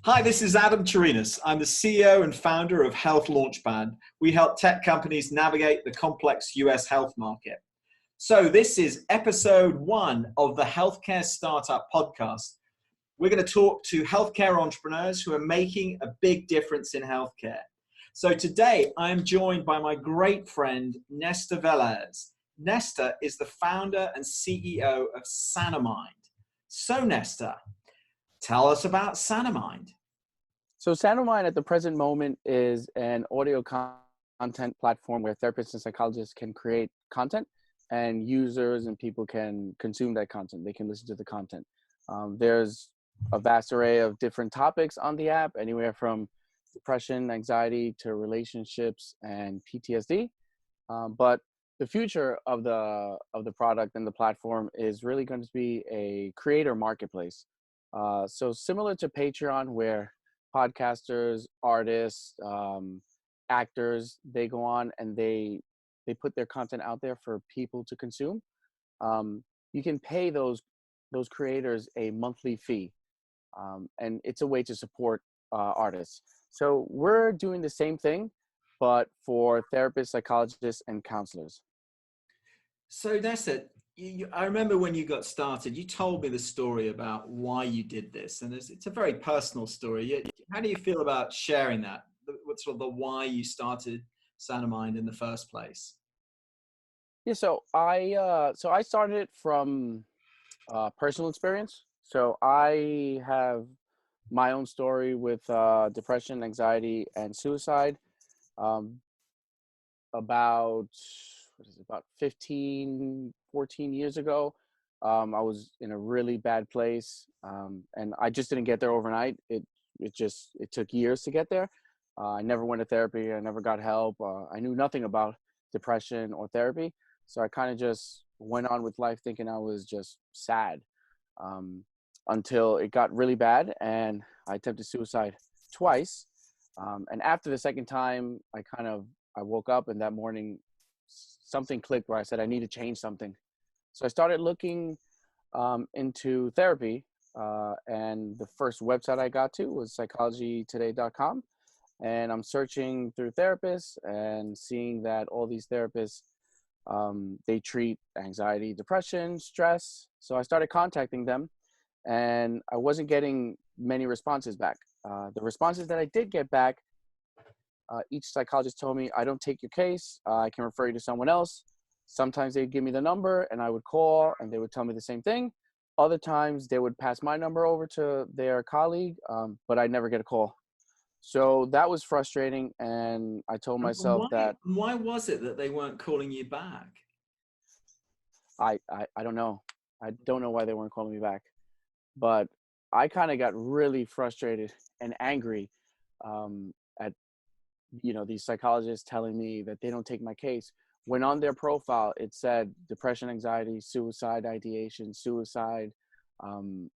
Hi, this is Adam Chirinas. I'm the CEO and founder of Health Launchpad. We help tech companies navigate the complex US health market. So this is episode 1 of the Healthcare Startup Podcast. We're going to talk to healthcare entrepreneurs who are making a big difference in healthcare. So today I'm joined by my great friend, Nestor Velez. Nestor is the founder and CEO of Sanomind. So Nestor, tell us about Sanomind. So Sanomind at the present moment is an audio content platform where therapists and psychologists can create content and users and people can consume that content. They can listen to the content. There's a vast array of different topics on the app, anywhere from depression, anxiety, to relationships and PTSD. But the future of the product and the platform is really going to be a creator marketplace. So similar to Patreon, where podcasters, artists, actors, they go on and they put their content out there for people to consume. You can pay those creators a monthly fee, and it's a way to support artists. So we're doing the same thing, but for therapists, psychologists, and counselors. So Nestor, I remember when you got started, you told me the story about why you did this, and it's a very personal story. How do you feel about sharing that? What's sort of the why you started Sanomind in the first place? Yeah, so I started it from personal experience. So I have my own story with depression, anxiety, and suicide. Um, about 15, 14 years ago, I was in a really bad place, and I just didn't get there overnight. It took years to get there. I never went to therapy. I never got help. I knew nothing about depression or therapy. So I kind of just went on with life thinking I was just sad, until it got really bad and I attempted suicide twice. And after the second time, I woke up and that morning something clicked where I said, I need to change something. So I started looking into therapy. And the first website I got to was psychologytoday.com. And I'm searching through therapists and seeing that all these therapists, they treat anxiety, depression, stress. So I started contacting them and I wasn't getting many responses back. The responses that I did get back, each psychologist told me, I don't take your case. I can refer you to someone else. Sometimes they'd give me the number and I would call and they would tell me the same thing. Other times they would pass my number over to their colleague, but I'd never get a call. So that was frustrating. And I told myself why was it that they weren't calling you back? I don't know. I don't know why they weren't calling me back, but I kind of got really frustrated and angry at, these psychologists telling me that they don't take my case. When on their profile, it said depression, anxiety, suicide ideation, suicide, and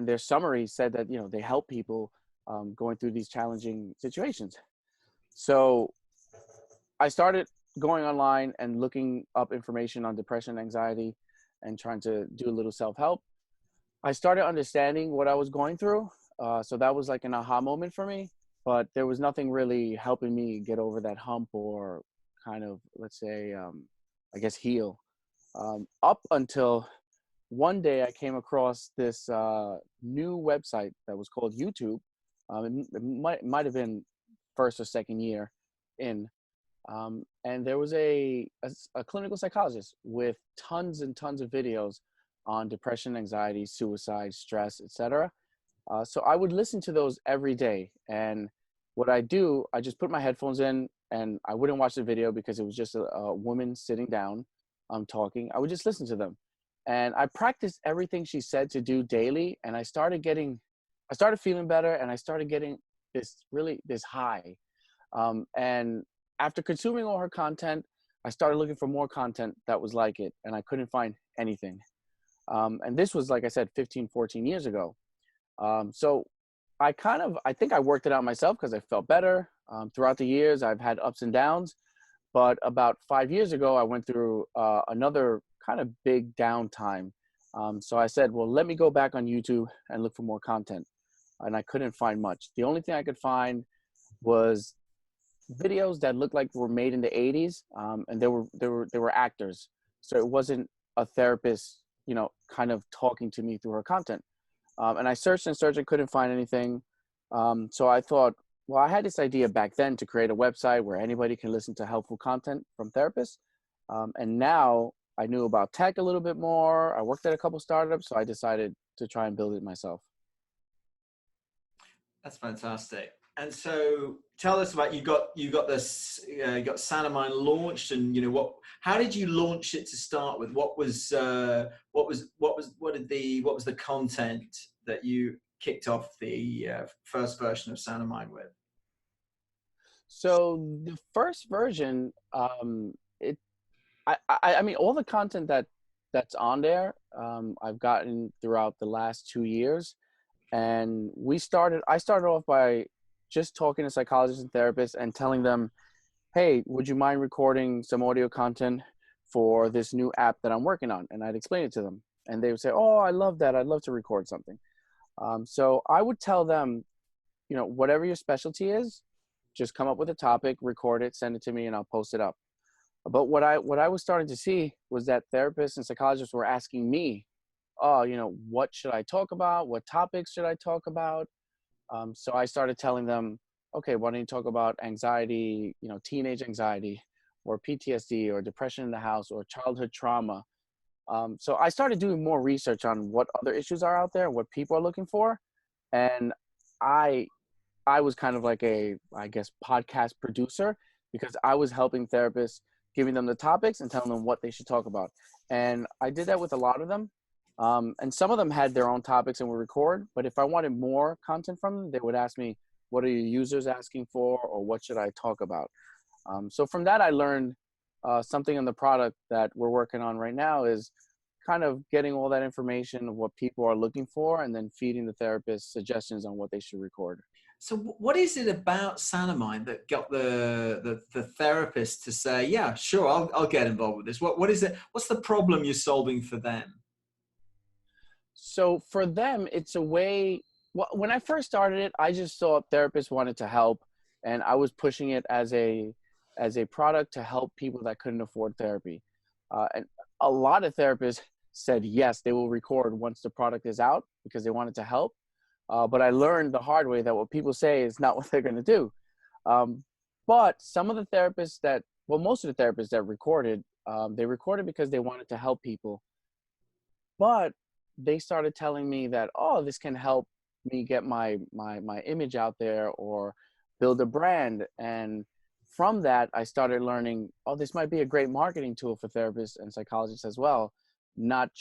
their summary said that, they help people going through these challenging situations. So I started going online and looking up information on depression, anxiety, and trying to do a little self-help. I started understanding what I was going through. So that was like an aha moment for me, but there was nothing really helping me get over that hump or kind of, let's say, heal. Up until one day I came across this new website that was called YouTube. It might have been first or second year in. And there was a clinical psychologist with tons and tons of videos on depression, anxiety, suicide, stress, etc. So I would listen to those every day. And what I do, I just put my headphones in and I wouldn't watch the video because it was just a woman sitting down talking. I would just listen to them. And I practiced everything she said to do daily. And I started feeling better and I started getting this high. And after consuming all her content, I started looking for more content that was like it, and I couldn't find anything. And this was, like I said, 15, 14 years ago. So I think I worked it out myself because I felt better. Throughout the years, I've had ups and downs. But about 5 years ago, I went through another kind of big downtime. So I said, well, let me go back on YouTube and look for more content. And I couldn't find much. The only thing I could find was videos that looked like were made in the 80s, and they were actors. So it wasn't a therapist, kind of talking to me through her content. And I searched and searched and couldn't find anything. So I thought, well, I had this idea back then to create a website where anybody can listen to helpful content from therapists. And now I knew about tech a little bit more. I worked at a couple startups, so I decided to try and build it myself. That's fantastic. And so tell us about, you got this, you got Sanomind launched, and how did you launch it to start with? What was the content that you kicked off the first version of Sanomind with? So the first version, I mean, all the content that's on there, I've gotten throughout the last 2 years. And I started off by just talking to psychologists and therapists and telling them, hey, would you mind recording some audio content for this new app that I'm working on? And I'd explain it to them. And they would say, oh, I love that. I'd love to record something. So I would tell them, whatever your specialty is, just come up with a topic, record it, send it to me, and I'll post it up. But what I was starting to see was that therapists and psychologists were asking me, oh, what should I talk about? What topics should I talk about? So I started telling them, okay, why don't you talk about anxiety, teenage anxiety, or PTSD, or depression in the house, or childhood trauma. So I started doing more research on what other issues are out there, what people are looking for. And I was kind of like I guess, podcast producer, because I was helping therapists, giving them the topics and telling them what they should talk about. And I did that with a lot of them. And some of them had their own topics and would record, but if I wanted more content from them, they would ask me, what are your users asking for, or what should I talk about? So from that, I learned something in the product that we're working on right now is kind of getting all that information of what people are looking for, and then feeding the therapist suggestions on what they should record. So what is it about Sanomind that got the therapist to say, yeah, sure, I'll get involved with this? What is it? What's the problem you're solving for them? So for them, it's a way. Well, when I first started it, I just saw therapists wanted to help, and I was pushing it as a product to help people that couldn't afford therapy. And a lot of therapists said yes, they will record once the product is out because they wanted to help. But I learned the hard way that what people say is not what they're going to do. But some of the therapists most of the therapists that recorded, they recorded because they wanted to help people. But they started telling me that, oh, this can help me get my image out there or build a brand. And from that, I started learning, oh, this might be a great marketing tool for therapists and psychologists as well. Not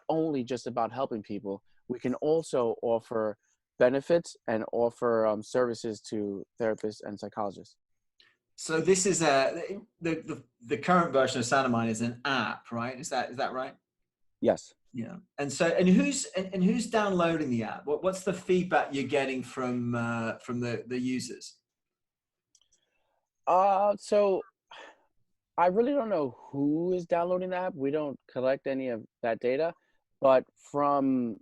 only just about helping people. We can also offer benefits and offer services to therapists and psychologists. So this is the current version of Sanomind is an app, right? Is that right? Yes. Yeah. And so, and who's downloading the app? What's the feedback you're getting from the users? So I really don't know who is downloading the app. We don't collect any of that data, but from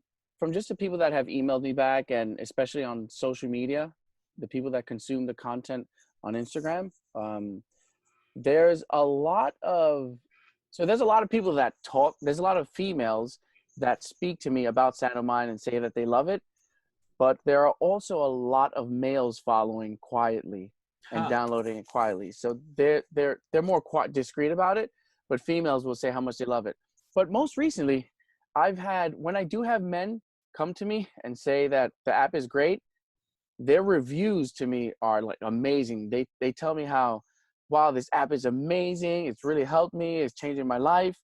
just the people that have emailed me back, and especially on social media, the people that consume the content on Instagram, there's a lot of people that talk. There's a lot of females that speak to me about Sanomind and say that they love it, but there are also a lot of males following quietly and downloading it quietly. So they're more discreet about it, but females will say how much they love it. But most recently, when I do have men come to me and say that the app is great, their reviews to me are like amazing. They tell me how, wow, this app is amazing. It's really helped me. It's changing my life.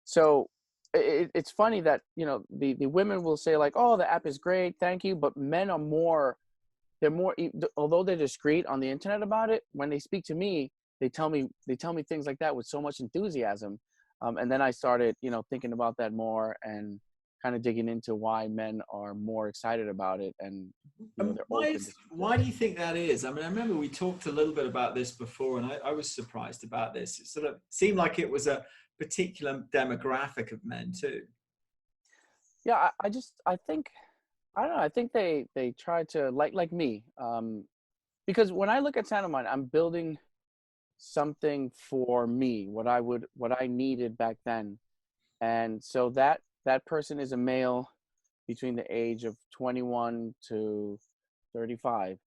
So it's funny that, the women will say like, oh, the app is great, thank you. But men are more, although they're discreet on the internet about it, when they speak to me, they tell me things like that with so much enthusiasm. And then I started, thinking about that more, and kind of digging into why men are more excited about it, and they're Why open to is why do you think that is? I mean, I remember we talked a little bit about this before, and I was surprised about this. It sort of seemed like it was a particular demographic of men too. Yeah, I think, I don't know. I think they try to like me, because when I look at Sanomind, I'm building something for me, what I needed back then, and so that person is a male between the age of 21 to 35,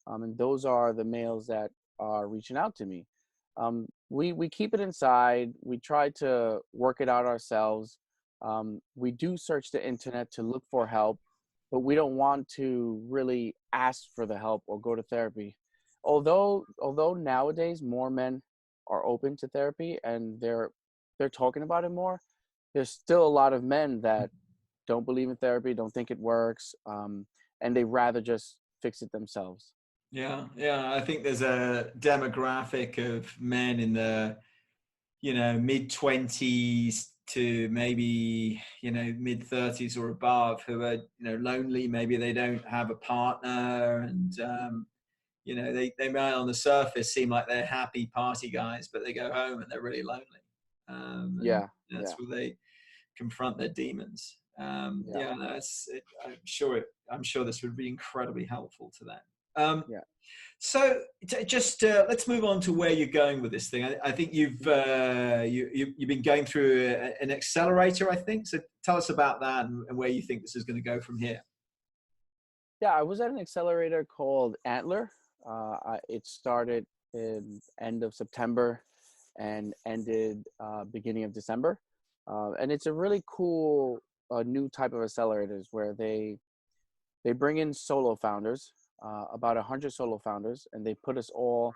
and those are the males that are reaching out to me. We keep it inside. We try to work it out ourselves. We do search the internet to look for help, but we don't want to really ask for the help or go to therapy. Although nowadays more men are open to therapy and they're talking about it more, there's still a lot of men that don't believe in therapy, don't think it works, and they rather just fix it themselves. Yeah, yeah. I think there's a demographic of men in the, mid-20s to maybe, mid-30s or above who are, lonely. Maybe they don't have a partner, and they might on the surface seem like they're happy party guys, but they go home and they're really lonely. And Yeah, that's yeah, where they confront their demons. yeah, Yeah, no, I'm sure this would be incredibly helpful to them. Um, yeah. so just let's move on to where you're going with this thing. I think you've been going through an accelerator, I think. So tell us about that and where you think this is going to go from here. Yeah, I was at an accelerator called Antler. It started in end of September and ended beginning of December. And it's a really cool new type of accelerators where they bring in solo founders, about 100 solo founders, and they put us all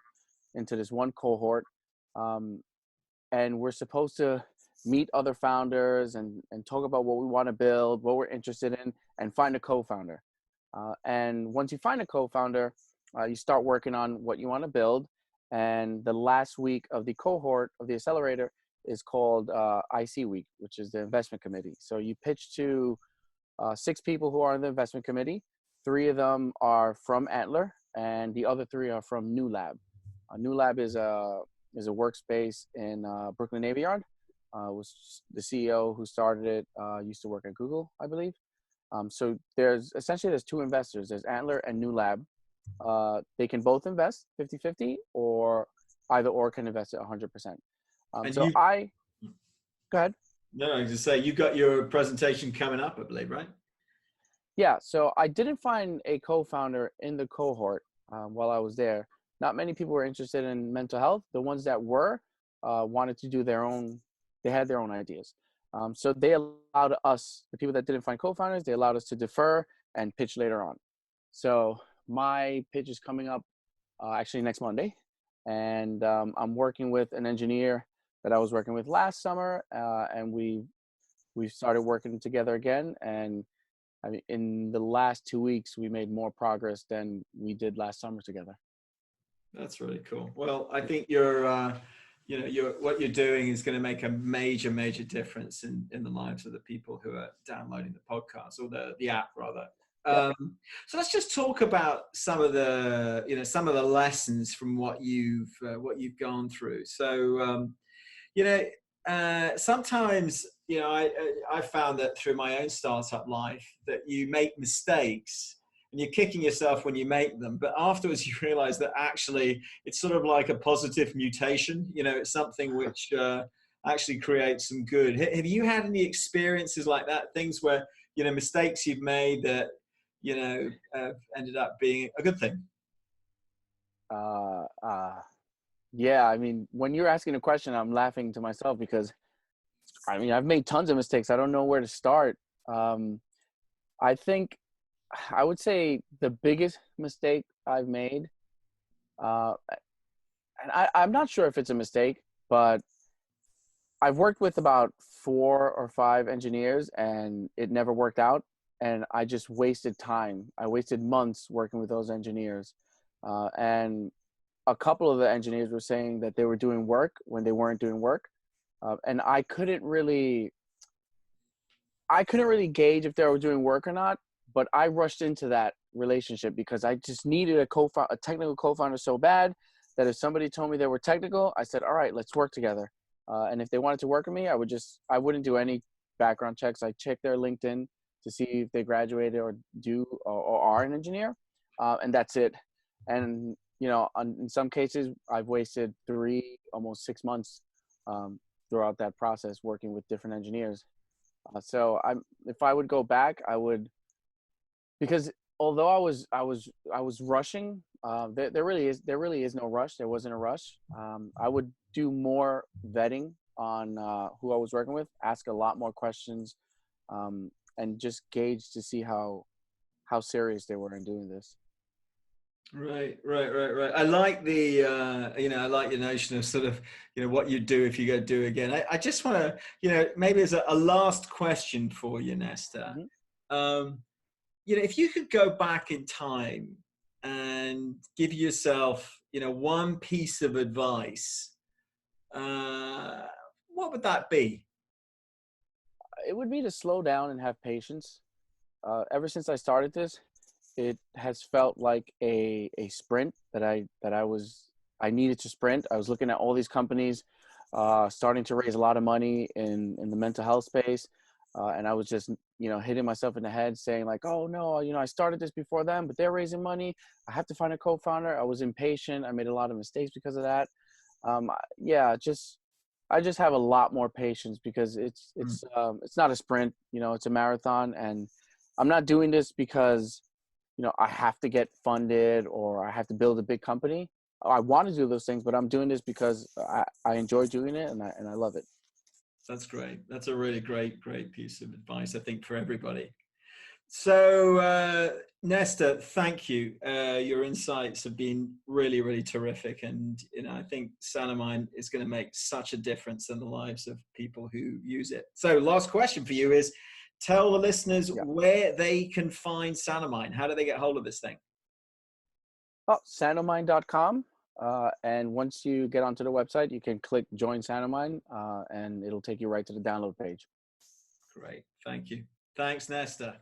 into this one cohort. Um, and we're supposed to meet other founders and talk about what we want to build, what we're interested in, and find a co-founder. And once you find a co-founder, you start working on what you want to build. And the last week of the cohort of the accelerator is called IC week, which is the investment committee. So you pitch to 6 people who are in the investment committee. 3 of them are from Antler, and the other 3 are from New Lab. New Lab is a workspace in Brooklyn Navy Yard. Was the CEO who started it used to work at Google, I believe. So there's 2 investors. There's Antler and New Lab. They can both invest 50-50, or either or can invest at 100%. And So I go ahead. no, I was just say you got your presentation coming up, I believe, right? Yeah, so I didn't find a co-founder in the cohort while I was there. Not many people were interested in mental health. The ones that were wanted to do their own. They had their own ideas. So they allowed us, the people that didn't find co-founders, they allowed us to defer and pitch later on. So my pitch is coming up actually next Monday, and I'm working with an engineer that I was working with last summer, and we started working together again. And I mean, in the last 2 weeks, we made more progress than we did last summer together. That's really cool. Well, I think what you're doing is going to make a major, major difference in the lives of the people who are downloading the podcast or the app rather. Yep. So let's just talk about some of the lessons from what you've gone through. So sometimes I found that through my own startup life that you make mistakes and you're kicking yourself when you make them, but afterwards you realize that actually it's sort of like a positive mutation. It's something which actually creates some good. Have you had any experiences like that? Things where mistakes you've made that ended up being a good thing? Uh, uh, yeah, I mean, when you're asking a question, I'm laughing to myself because, I mean, I've made tons of mistakes. I don't know where to start. I think I would say the biggest mistake I've made, uh, and I'm not sure if it's a mistake, but I've worked with about 4 or 5 engineers and it never worked out. And I just wasted time. I wasted months working with those engineers. And a couple of the engineers were saying that they were doing work when they weren't doing work. And I couldn't really, I couldn't really gauge if they were doing work or not, but I rushed into that relationship because I just needed a technical co-founder so bad that if somebody told me they were technical, I said, all right, let's work together. And if they wanted to work with me, I wouldn't do any background checks. I check their LinkedIn to see if they graduated or are an engineer. And that's it. And, in some cases I've wasted almost 6 months throughout that process working with different engineers. So if I would go back, I would, because although I was rushing, there really is no rush. There wasn't a rush. I would do more vetting on who I was working with, ask a lot more questions, and just gauge to see how serious they were in doing this. Right. I like I like your notion of sort of, what you do if you go do again. I just want to, maybe as a last question for you, Nestor. Mm-hmm. If you could go back in time and give yourself, one piece of advice, what would that be? It would be to slow down and have patience. Ever since I started this, it has felt like a sprint that I needed to sprint. I was looking at all these companies starting to raise a lot of money in the mental health space. And I was just, hitting myself in the head saying like, oh no, I started this before them, but they're raising money. I have to find a co-founder. I was impatient. I made a lot of mistakes because of that. I just have a lot more patience because it's not a sprint, it's a marathon. And I'm not doing this because, I have to get funded or I have to build a big company. I want to do those things, but I'm doing this because I enjoy doing it and I love it. That's great. That's a really great piece of advice, I think, for everybody. So, Nestor, thank you. Your insights have been really, really terrific. And, I think Sanomind is going to make such a difference in the lives of people who use it. So last question for you is, tell the listeners where they can find Sanomind. How do they get hold of this thing? Oh, sanomind.com. And once you get onto the website, you can click Join Sanomind, and it'll take you right to the download page. Great. Thank you. Thanks, Nestor.